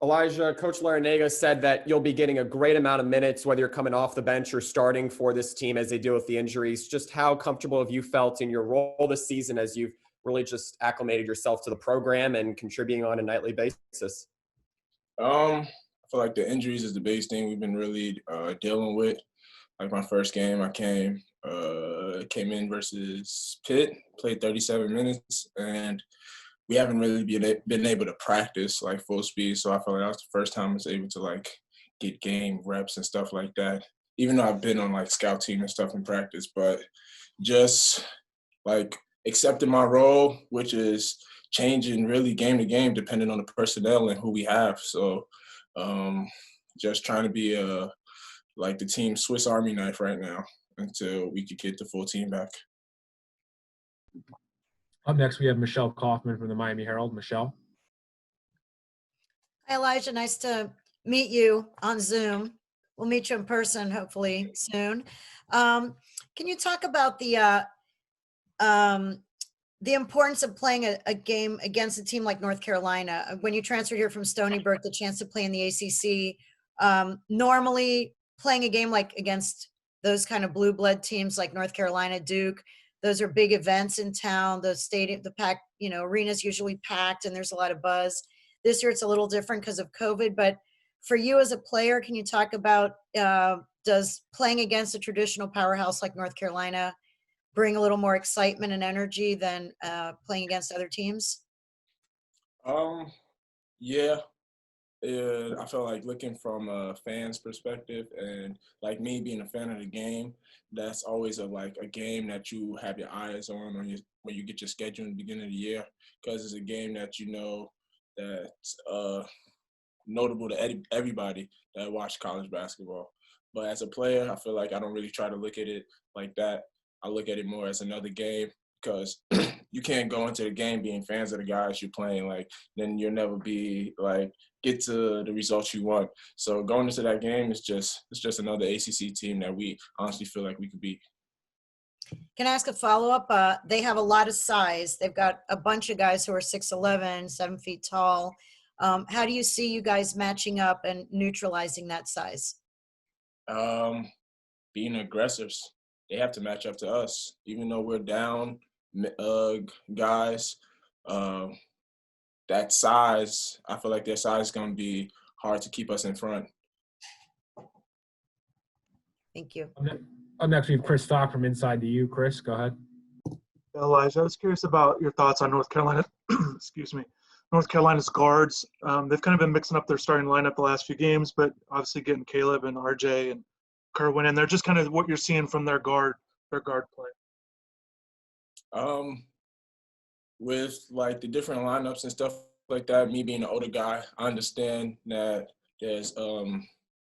Elijah, Coach Larinaga said that you'll be getting a great amount of minutes, whether you're coming off the bench or starting for this team as they deal with the injuries. Just how comfortable have you felt in your role this season as you've really just acclimated yourself to the program and contributing on a nightly basis? I feel like the injuries is the biggest thing we've been really dealing with. Like my first game, I came in versus Pitt, played 37 minutes, and we haven't really been able to practice like full speed. So I feel like that was the first time I was able to like get game reps and stuff like that. Even though I've been on like scout team and stuff in practice, but just like accepting my role, which is changing really game to game depending on the personnel and who we have. So just trying to be like the team Swiss Army knife right now until we could get the full team back. Up next, we have Michelle Kaufman from the Miami Herald. Michelle. Hi, Elijah. Nice to meet you on Zoom. We'll meet you in person hopefully soon. Can you talk about the importance of playing a game against a team like North Carolina? When you transferred here from Stony Brook, the chance to play in the ACC, normally playing a game like against those kind of blue blood teams like North Carolina, Duke, those are big events in town. The stadium, the packed, arena's usually packed and there's a lot of buzz. This year it's a little different because of COVID, but for you as a player, can you talk about, does playing against a traditional powerhouse like North Carolina bring a little more excitement and energy than playing against other teams? Yeah. I feel like looking from a fan's perspective and like me being a fan of the game, that's always a game that you have your eyes on when you get your schedule in the beginning of the year, because it's a game that that's notable to everybody that watch college basketball. But as a player, I feel like I don't really try to look at it like that. I look at it more as another game, because you can't go into the game being fans of the guys you're playing. Like, then you'll never be like get to the results you want. So going into that game it's just another ACC team that we honestly feel like we could beat. Can I ask a follow-up? They have a lot of size. They've got a bunch of guys who are 6'11", 7 feet tall. How do you see you guys matching up and neutralizing that size? Being aggressors. They have to match up to us. Even though we're down guys, that size, I feel like their size is going to be hard to keep us in front. Thank you. Up next, we have Chris Stock from Inside the U. Chris, go ahead. Elijah, I was curious about your thoughts on North Carolina. Excuse me. North Carolina's guards. They've kind of been mixing up their starting lineup the last few games, but obviously getting Caleb and RJ and Kerwin, and they're just kind of what you're seeing from their guard play. With like the different lineups and stuff like that, me being an older guy, I understand that there's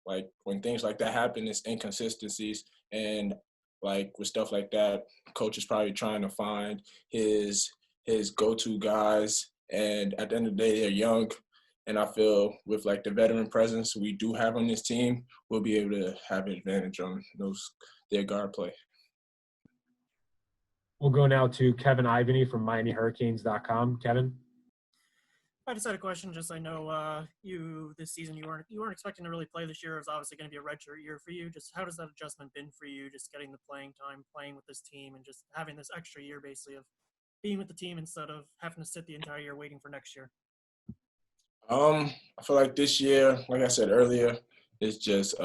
like when things like that happen, it's inconsistencies, and like with stuff like that, coach is probably trying to find his go-to guys, and at the end of the day, they're young. And I feel with like the veteran presence we do have on this team, we'll be able to have an advantage on their guard play. We'll go now to Kevin Ivany from MiamiHurricanes.com. Kevin. I just had a question. Just I know you this season you weren't expecting to really play this year. It was obviously going to be a redshirt year for you. Just how does that adjustment been for you? Just getting the playing time, playing with this team, and just having this extra year basically of being with the team instead of having to sit the entire year waiting for next year. I feel like this year, like I said earlier, is just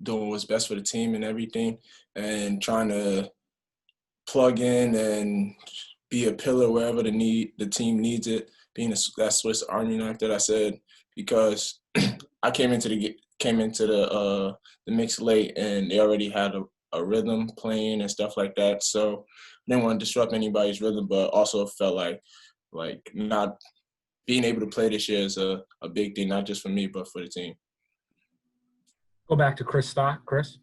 doing what's best for the team and everything, and trying to plug in and be a pillar wherever the team needs it. Being that Swiss Army knife that I said, because I came into the mix late and they already had a rhythm playing and stuff like that. So I didn't want to disrupt anybody's rhythm, but also felt like not being able to play this year is a big thing, not just for me, but for the team. Go back to Chris Stock. Chris?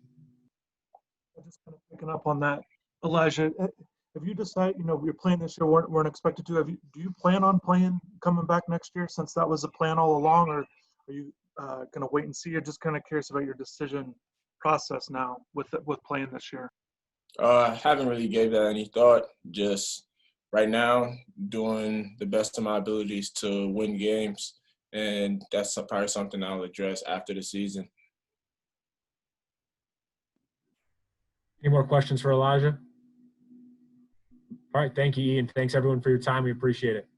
I'm just kind of picking up on that. Elijah, have you decided, you're playing this year, weren't expected to. Do you plan on coming back next year, since that was the plan all along, or are you going to wait and see? I'm just kind of curious about your decision process now with playing this year. I haven't really gave that any thought. Just right now, doing the best of my abilities to win games and that's probably something I'll address after the season. Any more questions for Elijah? All right. Thank you, Ian. Thanks, everyone, for your time. We appreciate it.